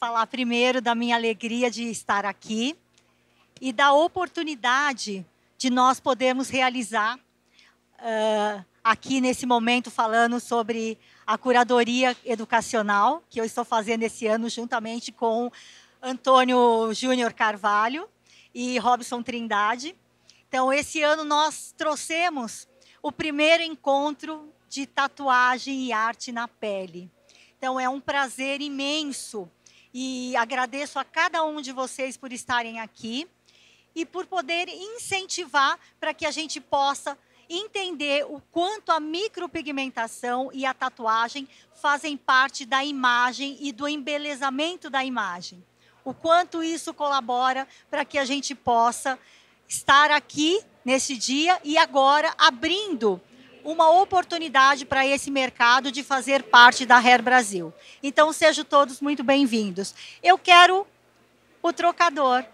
falar primeiro da minha alegria de estar aqui e da oportunidade de nós podermos realizar aqui nesse momento falando sobre a curadoria educacional que eu estou fazendo esse ano juntamente com Antônio Júnior Carvalho e Robson Trindade. Então, esse ano nós trouxemos o primeiro encontro de tatuagem e arte na pele. Então, é um prazer imenso e agradeço a cada um de vocês por estarem aqui e por poder incentivar para que a gente possa entender o quanto a micropigmentação e a tatuagem fazem parte da imagem e do embelezamento da imagem. O quanto isso colabora para que a gente possa estar aqui nesse dia e agora abrindo uma oportunidade para esse mercado de fazer parte da Hair Brasil. Então, sejam todos muito bem-vindos. Eu quero o trocador.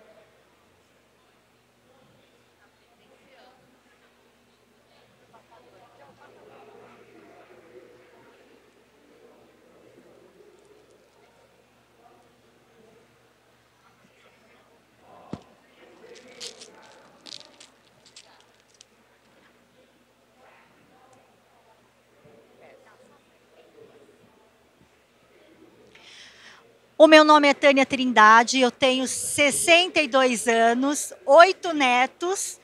O meu nome é Tânia Trindade, eu tenho 62 anos, 8 netos,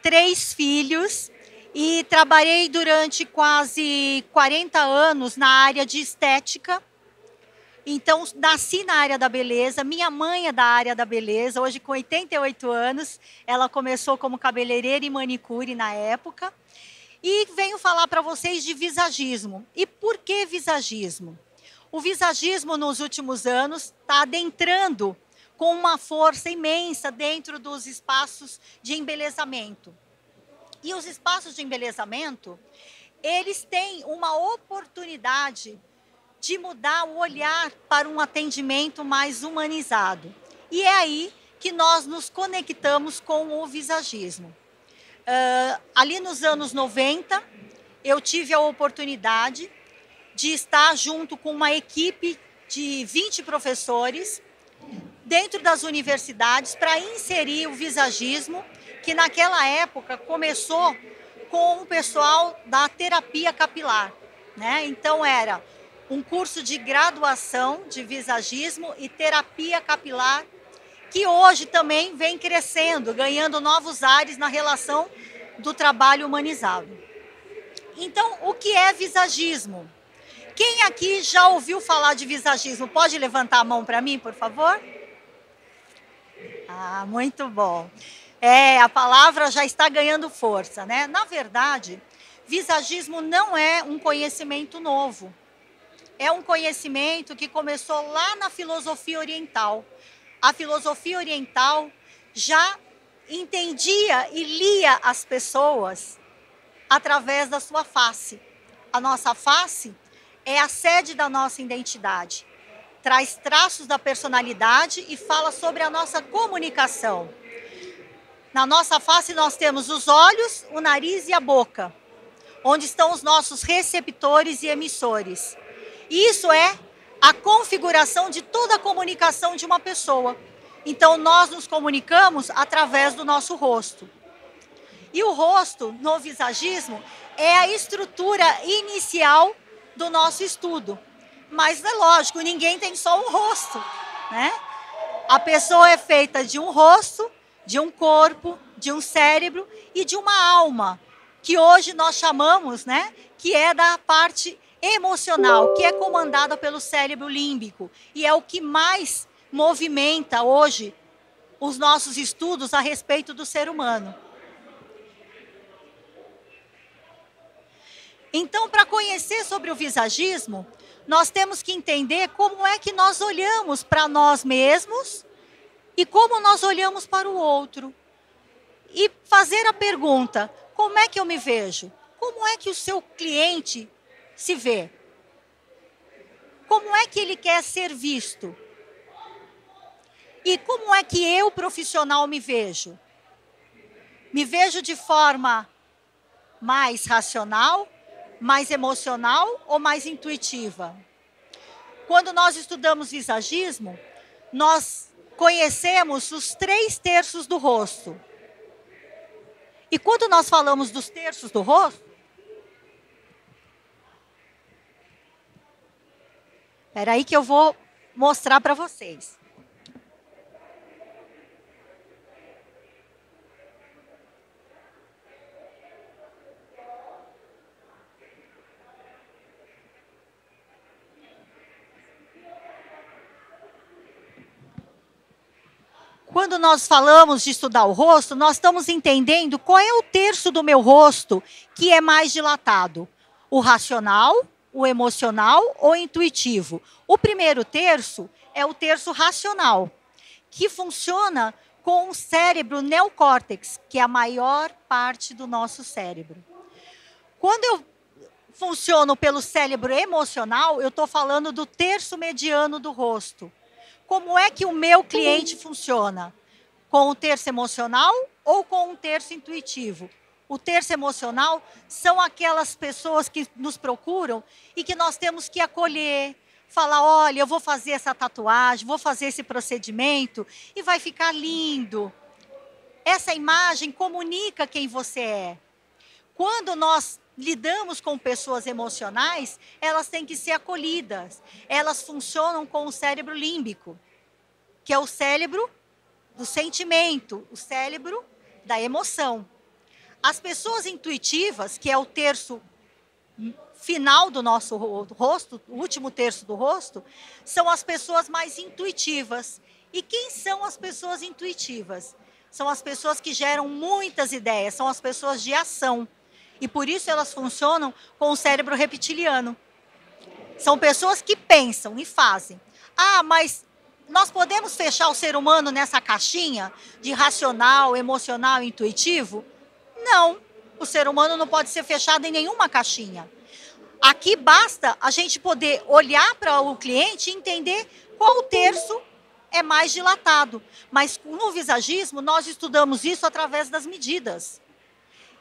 3 filhos e trabalhei durante quase 40 anos na área de estética. Então, nasci na área da beleza, minha mãe é da área da beleza, hoje com 88 anos, ela começou como cabeleireira e manicure na época. E venho falar para vocês de visagismo. E por que visagismo? O visagismo, nos últimos anos, está adentrando com uma força imensa dentro dos espaços de embelezamento. E os espaços de embelezamento, eles têm uma oportunidade de mudar o olhar para um atendimento mais humanizado. E é aí que nós nos conectamos com o visagismo. Ali nos anos 90, eu tive a oportunidade de estar junto com uma equipe de 20 professores dentro das universidades para inserir o visagismo, que naquela época começou com o pessoal da terapia capilar, né? Então era um curso de graduação de visagismo e terapia capilar, que hoje também vem crescendo, ganhando novos ares na relação do trabalho humanizado. Então, o que é visagismo? Quem aqui já ouviu falar de visagismo? Pode levantar a mão para mim, por favor? Ah, muito bom. A palavra já está ganhando força, né? Na verdade, visagismo não é um conhecimento novo. É um conhecimento que começou lá na filosofia oriental. A filosofia oriental já entendia e lia as pessoas através da sua face. A nossa face é a sede da nossa identidade. Traz traços da personalidade e fala sobre a nossa comunicação. Na nossa face nós temos os olhos, o nariz e a boca, onde estão os nossos receptores e emissores. Isso é a configuração de toda a comunicação de uma pessoa. Então, nós nos comunicamos através do nosso rosto. E o rosto, no visagismo, é a estrutura inicial do nosso estudo. Mas é lógico, ninguém tem só um rosto, né? A pessoa é feita de um rosto, de um corpo, de um cérebro e de uma alma, que hoje nós chamamos, né, que é da parte emocional, que é comandada pelo cérebro límbico, e é o que mais movimenta hoje os nossos estudos a respeito do ser humano. Então, para conhecer sobre o visagismo, nós temos que entender como é que nós olhamos para nós mesmos e como nós olhamos para o outro. E fazer a pergunta, como é que eu me vejo? Como é que o seu cliente se vê? Como é que ele quer ser visto? E como é que eu, profissional, me vejo? Me vejo de forma mais racional, mais emocional ou mais intuitiva? Quando nós estudamos visagismo, nós conhecemos os 3/3 do rosto. E quando nós falamos dos terços do rosto, espera aí que eu vou mostrar para vocês. Quando nós falamos de estudar o rosto, nós estamos entendendo qual é o terço do meu rosto que é mais dilatado. O racional, o emocional ou o intuitivo. O primeiro terço é o terço racional, que funciona com o cérebro neocórtex, que é a maior parte do nosso cérebro. Quando eu funciono pelo cérebro emocional, eu estou falando do terço mediano do rosto. Como é que o meu cliente funciona? Com o terço emocional ou com um terço intuitivo? O terço emocional são aquelas pessoas que nos procuram e que nós temos que acolher, falar, olha, eu vou fazer essa tatuagem, vou fazer esse procedimento e vai ficar lindo. Essa imagem comunica quem você é. Quando nós lidamos com pessoas emocionais, elas têm que ser acolhidas. Elas funcionam com o cérebro límbico, que é o cérebro do sentimento, o cérebro da emoção. As pessoas intuitivas, que é o terço final do nosso rosto, o último terço do rosto, são as pessoas mais intuitivas. E quem são as pessoas intuitivas? São as pessoas que geram muitas ideias, são as pessoas de ação. E por isso elas funcionam com o cérebro reptiliano. São pessoas que pensam e fazem. Ah, mas nós podemos fechar o ser humano nessa caixinha de racional, emocional e intuitivo? Não. O ser humano não pode ser fechado em nenhuma caixinha. Aqui basta a gente poder olhar para o cliente e entender qual terço é mais dilatado. Mas no visagismo, nós estudamos isso através das medidas.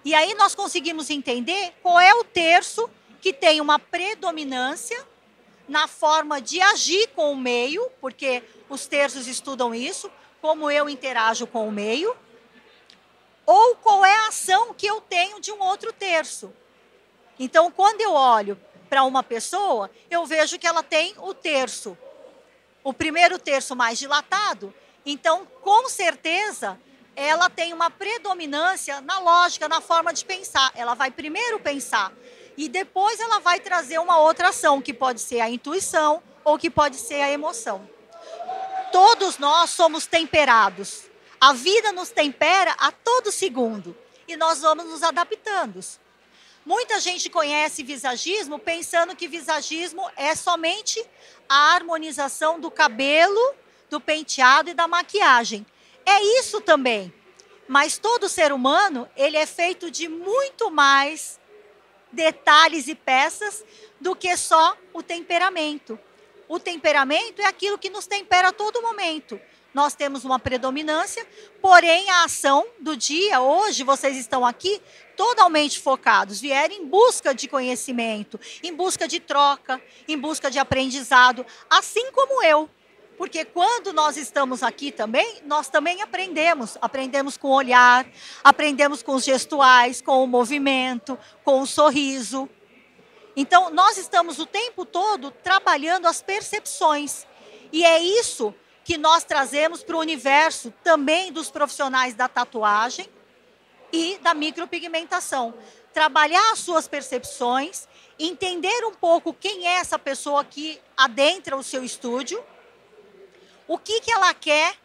E aí nós conseguimos entender qual é o terço que tem uma predominância na forma de agir com o meio, porque os terços estudam isso, como eu interajo com o meio, ou qual é a ação que eu tenho de um outro terço. Então, quando eu olho para uma pessoa, eu vejo que ela tem o primeiro terço mais dilatado, então, com certeza, ela tem uma predominância na lógica, na forma de pensar. Ela vai primeiro pensar e depois ela vai trazer uma outra ação, que pode ser a intuição ou que pode ser a emoção. Todos nós somos temperados. A vida nos tempera a todo segundo e nós vamos nos adaptando. Muita gente conhece visagismo pensando que visagismo é somente a harmonização do cabelo, do penteado e da maquiagem. É isso também, mas todo ser humano, ele é feito de muito mais detalhes e peças do que só o temperamento. O temperamento é aquilo que nos tempera a todo momento. Nós temos uma predominância, porém a ação do dia, hoje vocês estão aqui totalmente focados, vieram em busca de conhecimento, em busca de troca, em busca de aprendizado, assim como eu. Porque quando nós estamos aqui também, nós também aprendemos. Aprendemos com o olhar, aprendemos com os gestuais, com o movimento, com o sorriso. Então, nós estamos o tempo todo trabalhando as percepções. E é isso que nós trazemos para o universo também dos profissionais da tatuagem e da micropigmentação. Trabalhar as suas percepções, entender um pouco quem é essa pessoa que adentra o seu estúdio, o que ela quer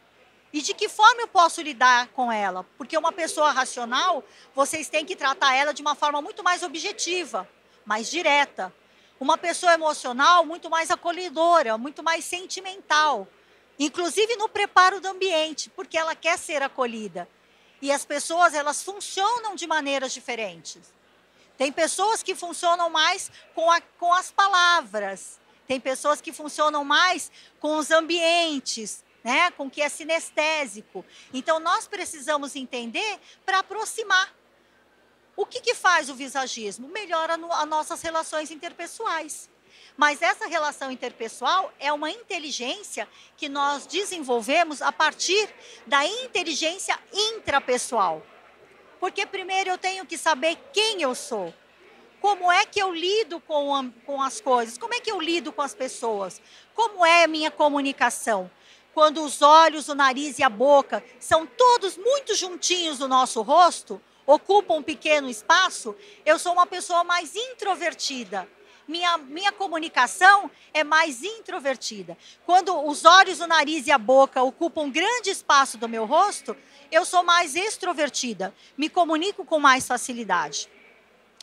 e de que forma eu posso lidar com ela. Porque uma pessoa racional, vocês têm que tratar ela de uma forma muito mais objetiva, mais direta. Uma pessoa emocional, muito mais acolhedora, muito mais sentimental. Inclusive no preparo do ambiente, porque ela quer ser acolhida. E as pessoas, elas funcionam de maneiras diferentes. Tem pessoas que funcionam mais com as palavras. Tem pessoas que funcionam mais com os ambientes, né? Com o que é sinestésico. Então, nós precisamos entender para aproximar. O que faz o visagismo? Melhora as nossas relações interpessoais. Mas essa relação interpessoal é uma inteligência que nós desenvolvemos a partir da inteligência intrapessoal. Porque primeiro eu tenho que saber quem eu sou. Como é que eu lido com as coisas? Como é que eu lido com as pessoas? Como é a minha comunicação? Quando os olhos, o nariz e a boca são todos muito juntinhos do nosso rosto, ocupam um pequeno espaço, eu sou uma pessoa mais introvertida. Minha comunicação é mais introvertida. Quando os olhos, o nariz e a boca ocupam um grande espaço do meu rosto, eu sou mais extrovertida. Me comunico com mais facilidade.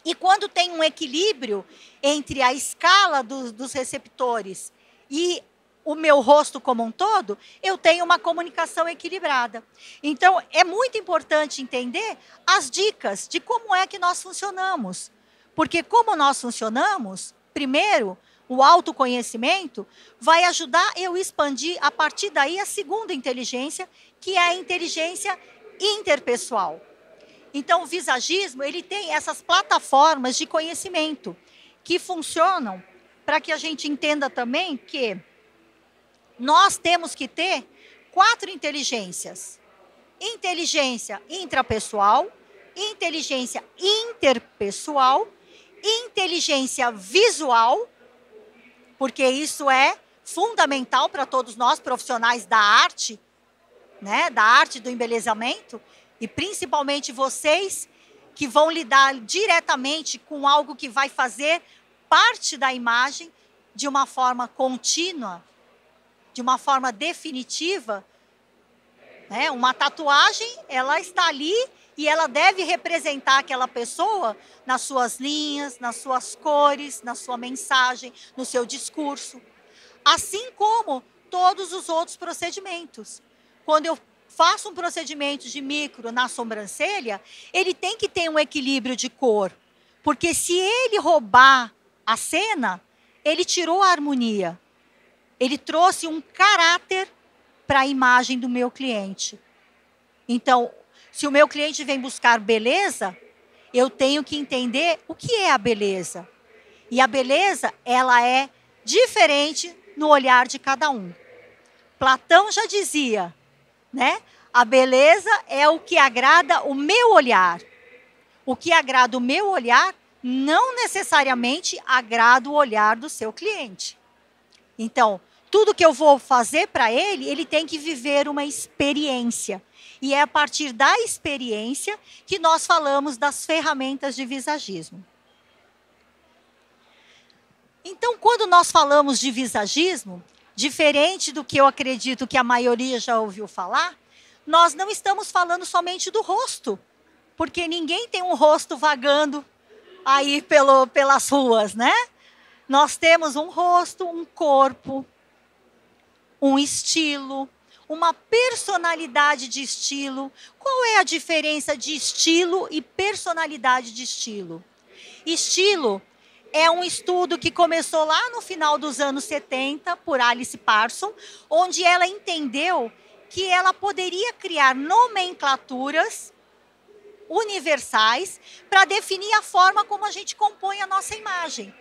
E quando tem um equilíbrio entre a escala dos receptores e o meu rosto como um todo, eu tenho uma comunicação equilibrada. Então, é muito importante entender as dicas de como é que nós funcionamos. Porque como nós funcionamos, primeiro, o autoconhecimento vai ajudar eu expandir, a partir daí, a segunda inteligência, que é a inteligência interpessoal. Então, o visagismo, ele tem essas plataformas de conhecimento que funcionam para que a gente entenda também que nós temos que ter 4 inteligências. Inteligência intrapessoal, inteligência interpessoal, inteligência visual, porque isso é fundamental para todos nós, profissionais da arte, né, da arte do embelezamento, e principalmente vocês que vão lidar diretamente com algo que vai fazer parte da imagem de uma forma contínua, de uma forma definitiva, né? Uma tatuagem, ela está ali e ela deve representar aquela pessoa nas suas linhas, nas suas cores, na sua mensagem, no seu discurso. Assim como todos os outros procedimentos. Quando eu faço um procedimento de micro na sobrancelha, ele tem que ter um equilíbrio de cor. Porque se ele roubar a cena, ele tirou a harmonia. Ele trouxe um caráter para a imagem do meu cliente. Então, se o meu cliente vem buscar beleza, eu tenho que entender o que é a beleza. E a beleza, ela é diferente no olhar de cada um. Platão já dizia, né? A beleza é o que agrada o meu olhar. O que agrada o meu olhar não necessariamente agrada o olhar do seu cliente. Então, tudo que eu vou fazer para ele, ele tem que viver uma experiência. E é a partir da experiência que nós falamos das ferramentas de visagismo. Então, quando nós falamos de visagismo, diferente do que eu acredito que a maioria já ouviu falar, nós não estamos falando somente do rosto, porque ninguém tem um rosto vagando aí pelas ruas, né? Nós temos um rosto, um corpo, um estilo, uma personalidade de estilo. Qual é a diferença de estilo e personalidade de estilo? Estilo é um estudo que começou lá no final dos anos 70 por Alice Parsons, onde ela entendeu que ela poderia criar nomenclaturas universais para definir a forma como a gente compõe a nossa imagem.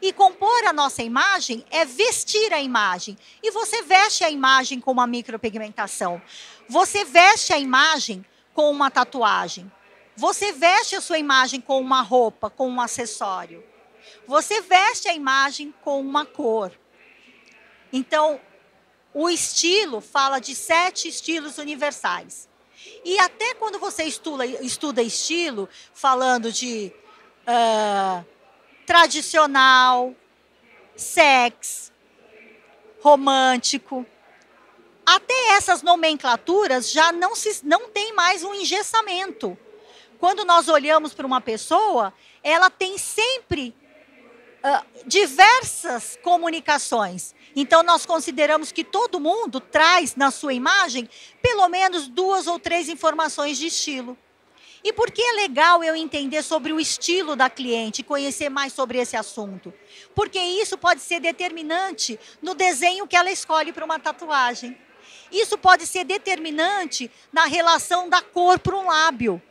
E compor a nossa imagem é vestir a imagem. E você veste a imagem com uma micropigmentação. Você veste a imagem com uma tatuagem. Você veste a sua imagem com uma roupa, com um acessório. Você veste a imagem com uma cor. Então, o estilo fala de 7 estilos universais. E até quando você estuda estilo, falando de tradicional, sexy, romântico, até essas nomenclaturas já não tem mais um engessamento. Quando nós olhamos para uma pessoa, ela tem sempre diversas comunicações. Então, nós consideramos que todo mundo traz na sua imagem pelo menos 2 ou 3 informações de estilo. E por que é legal eu entender sobre o estilo da cliente, conhecer mais sobre esse assunto? Porque isso pode ser determinante no desenho que ela escolhe para uma tatuagem. Isso pode ser determinante na relação da cor para um lábio.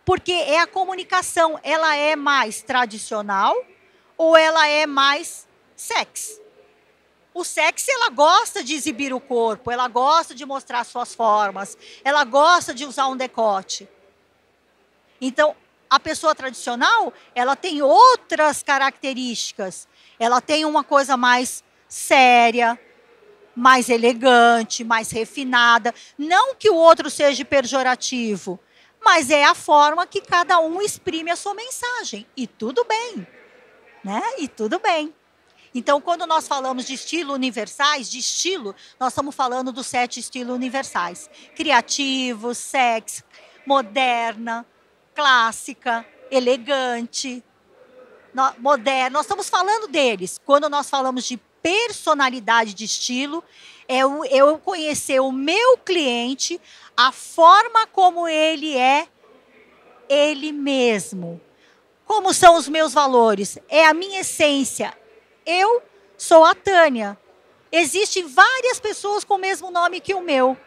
Porque a comunicação, ela é mais tradicional ou ela é mais Sexy. O sexy, ela gosta de exibir o corpo, ela gosta de mostrar suas formas, ela gosta de usar um decote. Então, a pessoa tradicional, ela tem outras características. Ela tem uma coisa mais séria, mais elegante, mais refinada. Não que o outro seja pejorativo, mas é a forma que cada um exprime a sua mensagem. E tudo bem, né? E tudo bem. Então, quando nós falamos de estilo universais, de estilo, nós estamos falando dos 7 estilos universais. Criativo, sexy, moderna, clássica, elegante, moderna. Nós estamos falando deles. Quando nós falamos de personalidade de estilo, é eu conhecer o meu cliente, a forma como ele é ele mesmo. Como são os meus valores? É a minha essência. Eu sou a Tânia. Existem várias pessoas com o mesmo nome que o meu,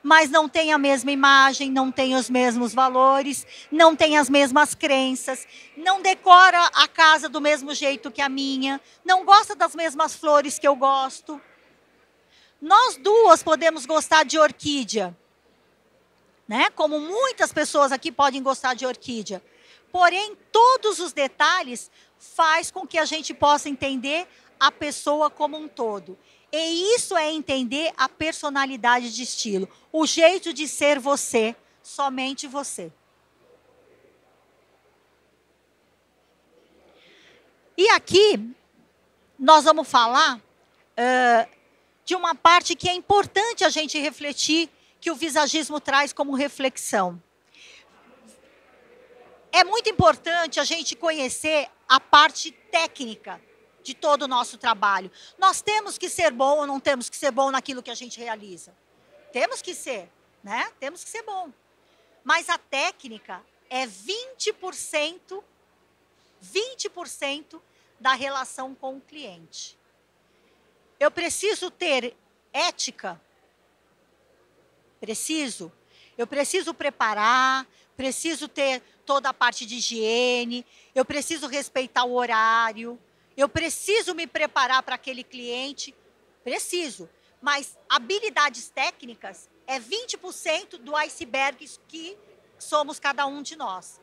mas não tem a mesma imagem, não tem os mesmos valores, não tem as mesmas crenças, não decora a casa do mesmo jeito que a minha, não gosta das mesmas flores que eu gosto. Nós duas podemos gostar de orquídea, né? Como muitas pessoas aqui podem gostar de orquídea. Porém, todos os detalhes faz com que a gente possa entender a pessoa como um todo. E isso é entender a personalidade de estilo, o jeito de ser você, somente você. E aqui, nós vamos falar de uma parte que é importante a gente refletir, que o visagismo traz como reflexão. É muito importante a gente conhecer a parte técnica de todo o nosso trabalho. Nós temos que ser bom ou não temos que ser bom naquilo que a gente realiza? Temos que ser, né? Temos que ser bom. Mas a técnica é 20% da relação com o cliente. Eu preciso ter ética? Preciso. Eu preciso preparar, preciso ter toda a parte de higiene, eu preciso respeitar o horário, eu preciso me preparar para aquele cliente, preciso. Mas habilidades técnicas é 20% do iceberg que somos cada um de nós.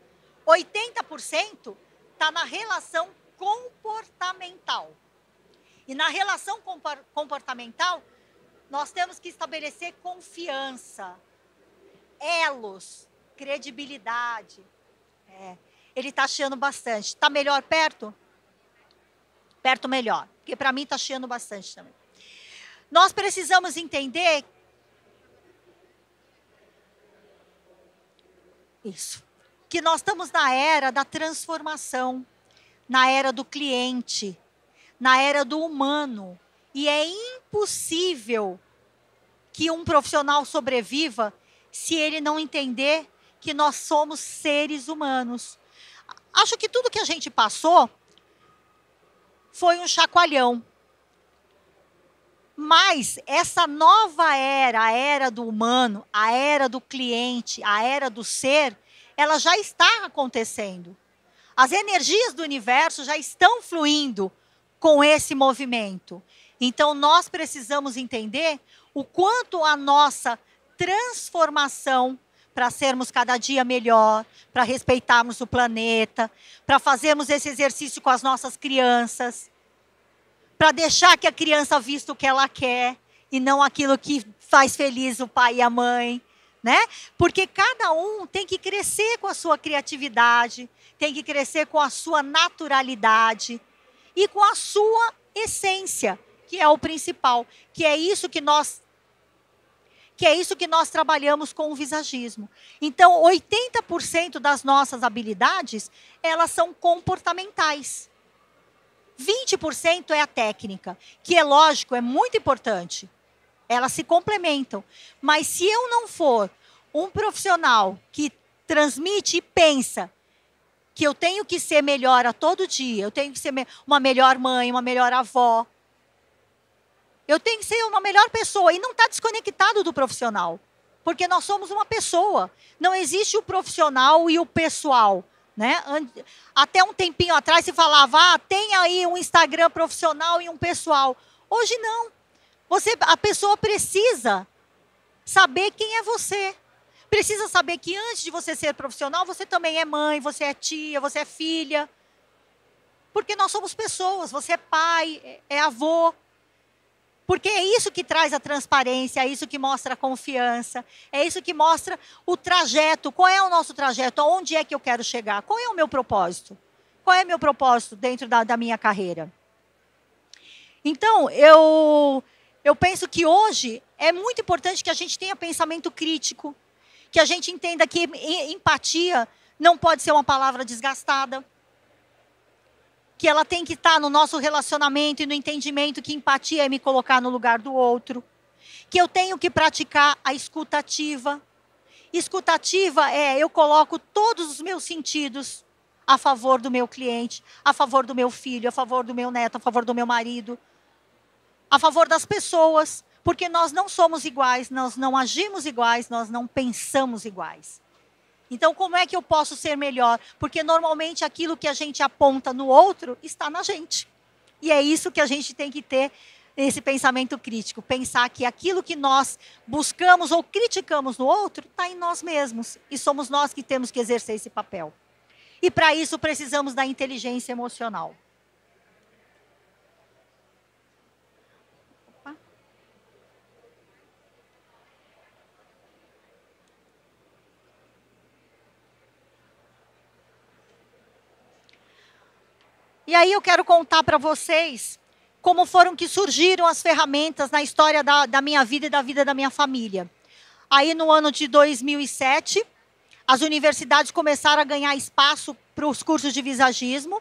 80% está na relação comportamental. E na relação comportamental, nós temos que estabelecer confiança, elos, credibilidade. Ele está chiando bastante. Está melhor perto? Perto melhor, porque para mim está chiando bastante também. Nós precisamos entender isso, que nós estamos na era da transformação, na era do cliente, na era do humano. E é impossível que um profissional sobreviva se ele não entender que nós somos seres humanos. Acho que tudo que a gente passou foi um chacoalhão. Mas essa nova era, a era do humano, a era do cliente, a era do ser, ela já está acontecendo. As energias do universo já estão fluindo com esse movimento. Então, nós precisamos entender o quanto a nossa transformação para sermos cada dia melhor, para respeitarmos o planeta, para fazermos esse exercício com as nossas crianças, para deixar que a criança vista o que ela quer e não aquilo que faz feliz o pai e a mãe, né? Porque cada um tem que crescer com a sua criatividade, tem que crescer com a sua naturalidade e com a sua essência, que é o principal, que é isso que nós trabalhamos com o visagismo. Então, 80% das nossas habilidades, elas são comportamentais. 20% é a técnica, que é lógico, é muito importante. Elas se complementam. Mas se eu não for um profissional que transmite e pensa que eu tenho que ser melhor a todo dia, eu tenho que ser uma melhor mãe, uma melhor avó, eu tenho que ser uma melhor pessoa e não está desconectado do profissional. Porque nós somos uma pessoa. Não existe o profissional e o pessoal. né? Até um tempinho atrás se falava, tem aí um Instagram profissional e um pessoal. Hoje não. A pessoa precisa saber quem é você. Precisa saber que antes de você ser profissional, você também é mãe, você é tia, você é filha. Porque nós somos pessoas, você é pai, é avô. Porque é isso que traz a transparência, é isso que mostra a confiança, é isso que mostra o trajeto. Qual é o nosso trajeto? Aonde é que eu quero chegar? Qual é o meu propósito? Qual é o meu propósito dentro da minha carreira? Então, eu penso que hoje é muito importante que a gente tenha pensamento crítico, que a gente entenda que empatia não pode ser uma palavra desgastada, que ela tem que estar no nosso relacionamento e no entendimento que empatia é me colocar no lugar do outro, que eu tenho que praticar a escuta ativa. Escuta ativa eu coloco todos os meus sentidos a favor do meu cliente, a favor do meu filho, a favor do meu neto, a favor do meu marido, a favor das pessoas, porque nós não somos iguais, nós não agimos iguais, nós não pensamos iguais. Então, como é que eu posso ser melhor? Porque, normalmente, aquilo que a gente aponta no outro está na gente. E é isso que a gente tem que ter, esse pensamento crítico. Pensar que aquilo que nós buscamos ou criticamos no outro está em nós mesmos. E somos nós que temos que exercer esse papel. E, para isso, precisamos da inteligência emocional. E aí eu quero contar para vocês como foram que surgiram as ferramentas na história da minha vida e da vida da minha família. Aí no ano de 2007, as universidades começaram a ganhar espaço para os cursos de visagismo.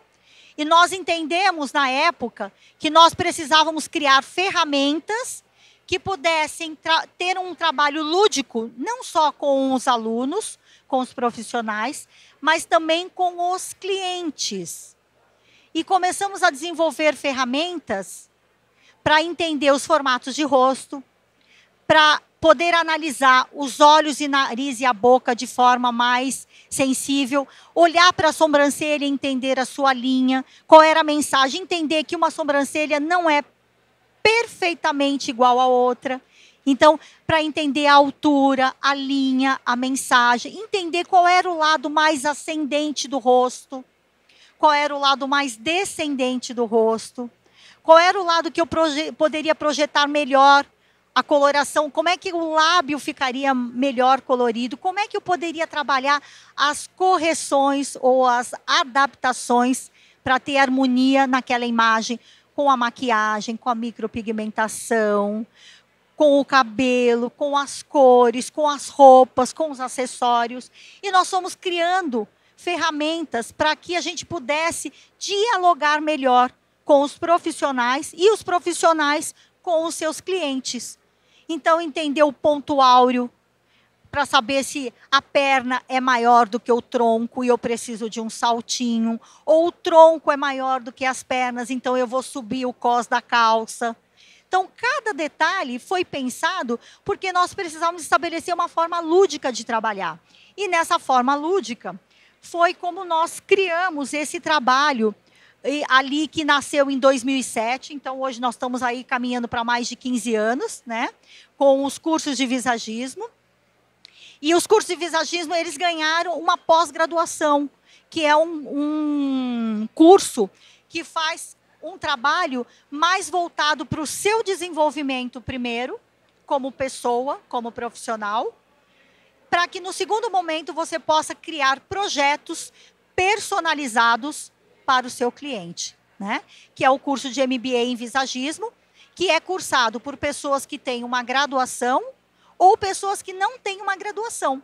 E nós entendemos na época que nós precisávamos criar ferramentas que pudessem ter um trabalho lúdico, não só com os alunos, com os profissionais, mas também com os clientes. E começamos a desenvolver ferramentas para entender os formatos de rosto, para poder analisar os olhos e nariz e a boca de forma mais sensível, olhar para a sobrancelha e entender a sua linha, qual era a mensagem, entender que uma sobrancelha não é perfeitamente igual à outra. Então, para entender a altura, a linha, a mensagem, entender qual era o lado mais ascendente do rosto, qual era o lado mais descendente do rosto, qual era o lado que eu poderia projetar melhor a coloração, como é que o lábio ficaria melhor colorido, como é que eu poderia trabalhar as correções ou as adaptações para ter harmonia naquela imagem, com a maquiagem, com a micropigmentação, com o cabelo, com as cores, com as roupas, com os acessórios. E nós fomos criando ferramentas para que a gente pudesse dialogar melhor com os profissionais e os profissionais com os seus clientes. Então, entender o ponto áureo para saber se a perna é maior do que o tronco e eu preciso de um saltinho, ou o tronco é maior do que as pernas, então eu vou subir o cós da calça. Então, cada detalhe foi pensado porque nós precisávamos estabelecer uma forma lúdica de trabalhar. E nessa forma lúdica, foi como nós criamos esse trabalho ali que nasceu em 2007. Então, hoje nós estamos aí caminhando para mais de 15 anos, né? Com os cursos de visagismo. E os cursos de visagismo, eles ganharam uma pós-graduação, que é um curso que faz um trabalho mais voltado para o seu desenvolvimento primeiro, como pessoa, como profissional, para que no segundo momento você possa criar projetos personalizados para o seu cliente, né? Que é o curso de MBA em visagismo, que é cursado por pessoas que têm uma graduação ou pessoas que não têm uma graduação.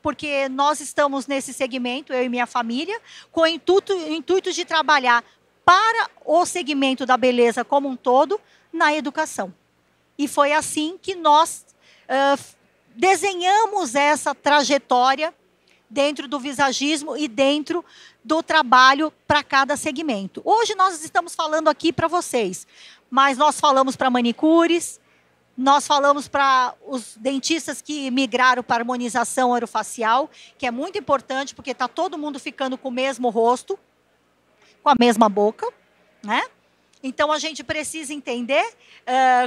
Porque nós estamos nesse segmento, eu e minha família, com o intuito de trabalhar para o segmento da beleza como um todo, na educação. E foi assim que nós desenhamos essa trajetória dentro do visagismo e dentro do trabalho para cada segmento. Hoje nós estamos falando aqui para vocês, mas nós falamos para manicures, Nós falamos para os dentistas que migraram para harmonização orofacial, que é muito importante, porque está todo mundo ficando com o mesmo rosto, com a mesma boca, né? Então, a gente precisa entender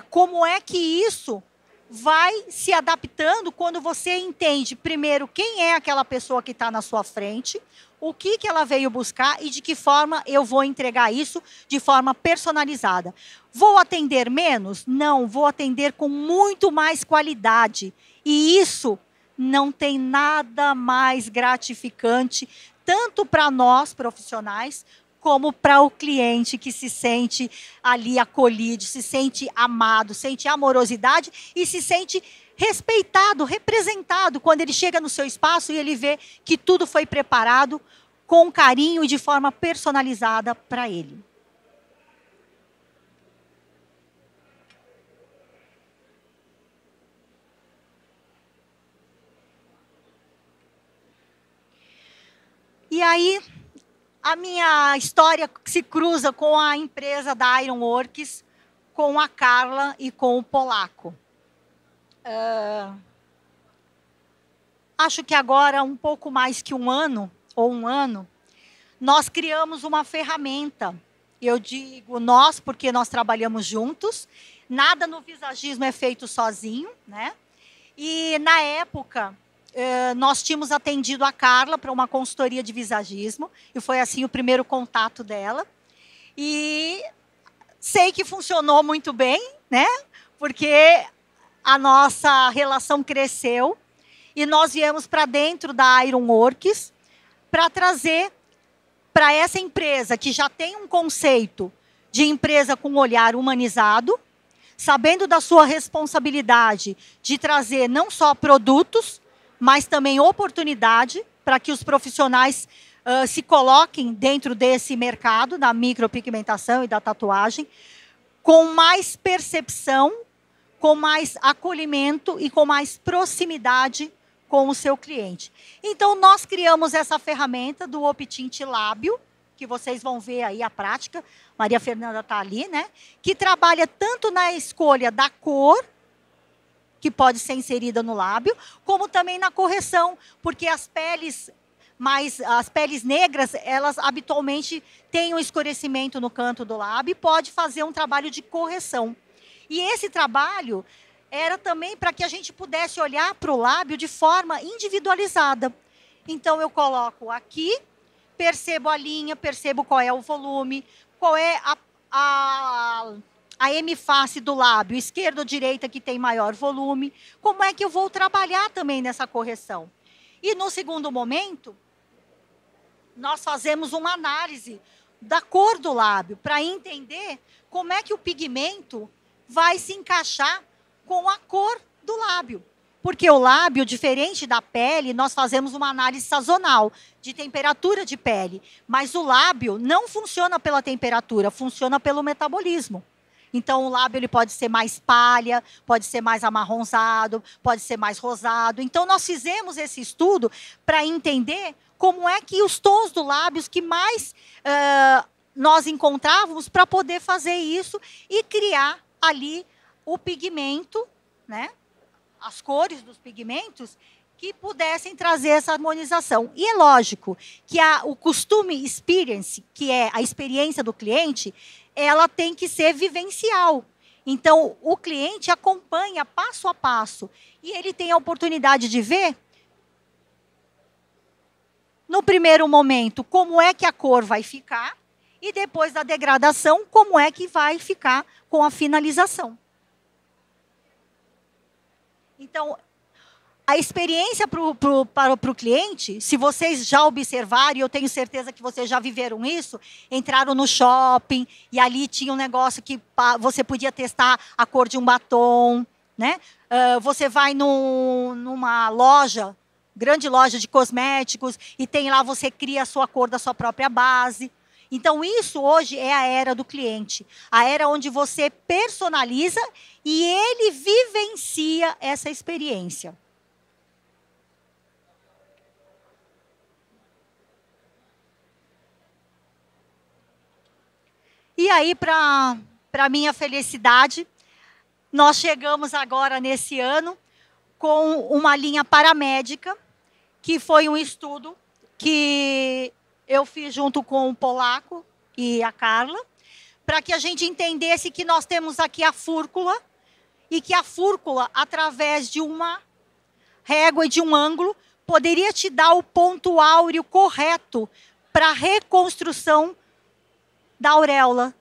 como é que isso vai se adaptando quando você entende, primeiro, quem é aquela pessoa que está na sua frente, o que ela veio buscar e de que forma eu vou entregar isso de forma personalizada. Vou atender menos? Não, vou atender com muito mais qualidade. E isso não tem nada mais gratificante, tanto para nós, profissionais, como para o cliente que se sente ali acolhido, se sente amado, sente amorosidade e se sente respeitado, representado quando ele chega no seu espaço e ele vê que tudo foi preparado com carinho e de forma personalizada para ele. E aí, a minha história se cruza com a empresa da Ironworks, com a Carla e com o Polaco. Acho que agora, um pouco mais que um ano, nós criamos uma ferramenta. Eu digo nós, porque nós trabalhamos juntos. Nada no visagismo é feito sozinho, né? E, na época, nós tínhamos atendido a Carla para uma consultoria de visagismo, e foi assim o primeiro contato dela. E sei que funcionou muito bem, né? Porque a nossa relação cresceu e nós viemos para dentro da Ironworks para trazer para essa empresa que já tem um conceito de empresa com olhar humanizado, sabendo da sua responsabilidade de trazer não só produtos, mas também oportunidade para que os profissionais se coloquem dentro desse mercado da micropigmentação e da tatuagem, com mais percepção, com mais acolhimento e com mais proximidade com o seu cliente. Então, nós criamos essa ferramenta do Optint Lábio, que vocês vão ver aí a prática, Maria Fernanda está ali, né? Que trabalha tanto na escolha da cor, que pode ser inserida no lábio, como também na correção, porque as peles negras, elas habitualmente têm um escurecimento no canto do lábio e pode fazer um trabalho de correção. E esse trabalho era também para que a gente pudesse olhar para o lábio de forma individualizada. Então, eu coloco aqui, percebo a linha, percebo qual é o volume, qual é a hemiface do lábio, esquerda ou direita que tem maior volume, como é que eu vou trabalhar também nessa correção. E no segundo momento, nós fazemos uma análise da cor do lábio, para entender como é que o pigmento vai se encaixar com a cor do lábio. Porque o lábio, diferente da pele, nós fazemos uma análise sazonal de temperatura de pele. Mas o lábio não funciona pela temperatura, funciona pelo metabolismo. Então, o lábio ele pode ser mais palha, pode ser mais amarronzado, pode ser mais rosado. Então, nós fizemos esse estudo para entender como é que os tons do lábios que mais nós encontrávamos para poder fazer isso e criar ali o pigmento, né? As cores dos pigmentos que pudessem trazer essa harmonização. E é lógico que o Customer Experience, que é a experiência do cliente, ela tem que ser vivencial. Então, o cliente acompanha passo a passo e ele tem a oportunidade de ver, no primeiro momento, como é que a cor vai ficar e depois da degradação, como é que vai ficar com a finalização. Então, a experiência para o cliente, se vocês já observaram, e eu tenho certeza que vocês já viveram isso, entraram no shopping e ali tinha um negócio que você podia testar a cor de um batom, né? Você vai numa loja, grande loja de cosméticos, e tem lá, você cria a sua cor da sua própria base. Então, isso hoje é a era do cliente. A era onde você personaliza e ele vivencia essa experiência. E aí, para minha felicidade, Nós chegamos agora nesse ano com uma linha paramédica, que foi um estudo que eu fiz junto com o Polaco e a Carla, para que a gente entendesse que nós temos aqui a fúrcula, e que a fúrcula, através de uma régua e de um ângulo, poderia te dar o ponto áureo correto para a reconstrução da auréola.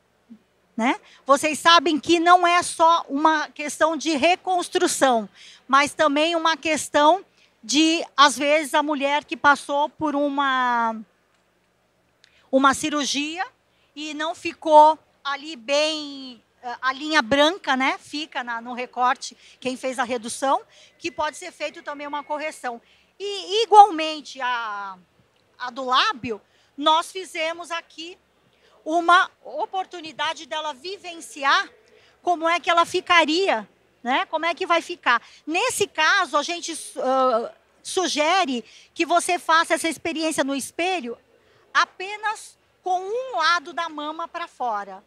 Né? Vocês sabem que não é só uma questão de reconstrução, mas também uma questão de, às vezes, a mulher que passou por uma cirurgia e não ficou ali bem, a linha branca, né? Fica no recorte, quem fez a redução, que pode ser feito também uma correção. E, igualmente, a do lábio, nós fizemos aqui uma oportunidade dela vivenciar como é que ela ficaria, né? Como é que vai ficar. Nesse caso, a gente sugere que você faça essa experiência no espelho apenas com um lado da mama para fora,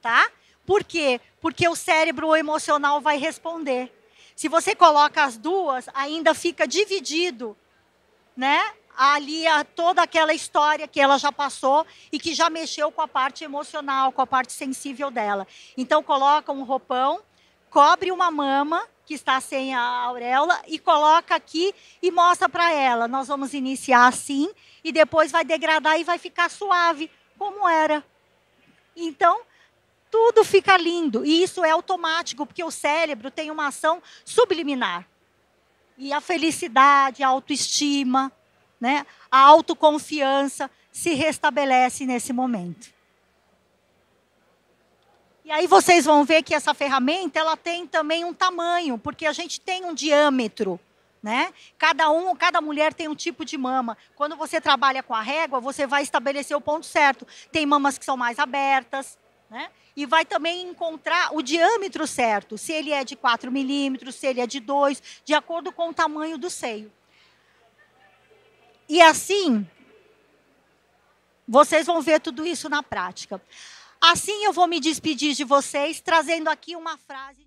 tá? Por quê? Porque o cérebro emocional vai responder. Se você coloca as duas, ainda fica dividido, né? Ali toda aquela história que ela já passou e que já mexeu com a parte emocional, com a parte sensível dela. Então, coloca um roupão, cobre uma mama que está sem a auréola e coloca aqui e mostra para ela. Nós vamos iniciar assim e depois vai degradar e vai ficar suave, como era. Então, tudo fica lindo. E isso é automático, porque o cérebro tem uma ação subliminar. E a felicidade, a autoestima, né? A autoconfiança se restabelece nesse momento. E aí vocês vão ver que essa ferramenta ela tem também um tamanho, porque a gente tem um diâmetro, né? Cada mulher tem um tipo de mama. Quando você trabalha com a régua, você vai estabelecer o ponto certo. Tem mamas que são mais abertas, né? E vai também encontrar o diâmetro certo, se ele é de 4 milímetros, se ele é de 2, de acordo com o tamanho do seio. E assim, vocês vão ver tudo isso na prática. Assim eu vou me despedir de vocês, trazendo aqui uma frase.